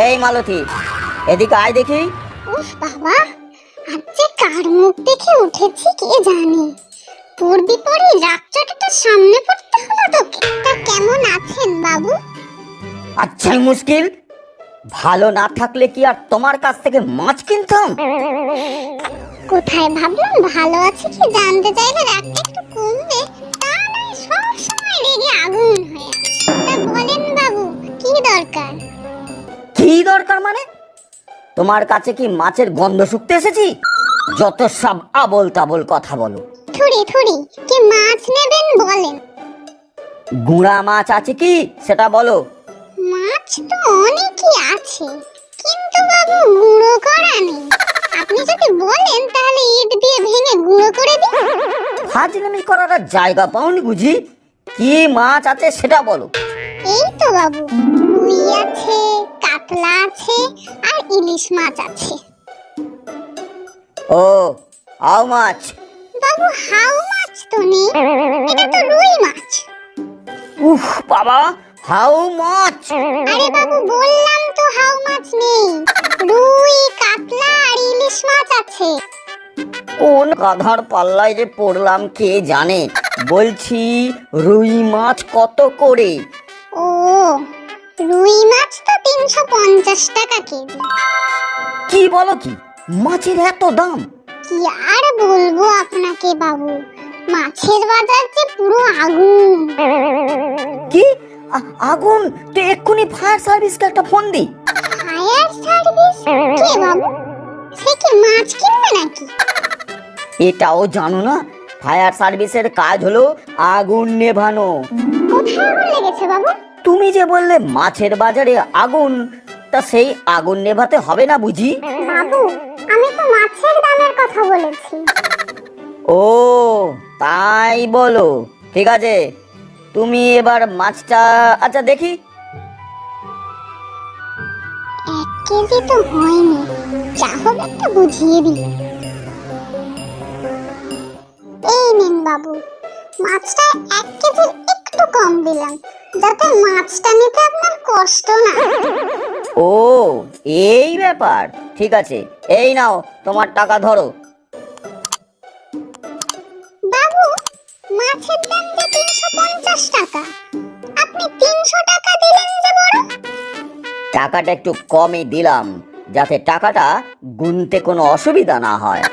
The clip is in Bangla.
এই মালতী, এদিকে আয় দেখি। উফ বাবা, আজকে কার মুখ দেখে উঠেছি কে জানে। পড়বি পড়ে রাতটাটা সামনে পড়তে হলো তোকে। তা কেমন আছেন বাবু? আচ্ছাই মুশকিল, ভালো না থাকলে কি আর তোমার কাছ থেকে মাছ কিনতাম? কোথায় ভাবলাম ভালো আছে কি জানতে চাইলে রাতটা একটু কমবে, তা নয় সব সময় রেগে আগুন হয়ে আছে। তা বলেন বাবু, কি দরকার? কি দরকার মানে? তোমার কাছে কি মাছের গন্ধ শুকতে এসেছি? যত সব আবল তাবল কথা বলো। থুড়ি থুড়ি কি মাছ নেবেন বলেন। গুঁড়া মাছ আছে কি সেটা বলো। মাছ তো অনেকই আছে, কিন্তু বাবু গুঁড়ো করা নেই। আপনি যদি বলেন তাহলে ইট দিয়ে ভেঙে গুঁড়ো করে দিই। ফাজলামি করার আর জায়গা পাওনি বুঝি? কি মাছ আছে সেটা বলো। এই তো বাবু, রুই আছে, কাতলা আছে, আর ইলিশ মাছ আছে। ও, হাও মাছ? বাবু হাউ মাছ তো নেই, এটা তো রুই মাছ। উফ বাবা, হাও মাছ? আরে বাবু বললাম তো হাউ মাছ নেই, রুই, কাতলা আর ইলিশ মাছ আছে। কোন গাধার পাল্লায় যে পড়লাম কে জানে। বলছি রুই মাছ কত করে? ও, রুই মাছ তো 350 টাকা কেজি। কি বলো কি, মাছের এত দাম? কি আর বলবো আপনাকে বাবু, মাছের বাজার যে পুরো আগুন। কি আগুন? তো এক্ষুনি ফায়ার সার্ভিসকে একটা ফোন দি। Fire service? কে বাবু, সে কি মাছ কিনবে নাকি? এটাও জানো না? ফায়ার সার্ভিসের কাজ হলো আগুন নেভানো। কোথায় আগুন লেগেছে বাবু? তুমি যে বললে মাছের বাজারে আগুন, তা সেই আগুন নেভাতে হবে না বুঝি? বাবু আমি তো মাছের দামের কথা বলেছি। ও তাই বলো, ঠিক আছে। তুমি এবার মাছটা, আচ্ছা দেখি। 1 কেজি তো হয়নি, যা হবে একটু বুঝিয়ে দিই। এই নিন বাবু, মাছটা 1 কেজির একটু কম দিলাম, যাতে মাছটা নিতে আপনার কষ্ট না। ও এই ব্যাপার, ঠিক আছে। এই নাও তোমার টাকা ধরো। বাবু মাছের দাম যে 350 টাকা, আপনি 300 টাকা দিলেন যে বড়। টাকাটা একটু কমই দিলাম, যাতে টাকাটা গুনতে কোনো অসুবিধা না হয়।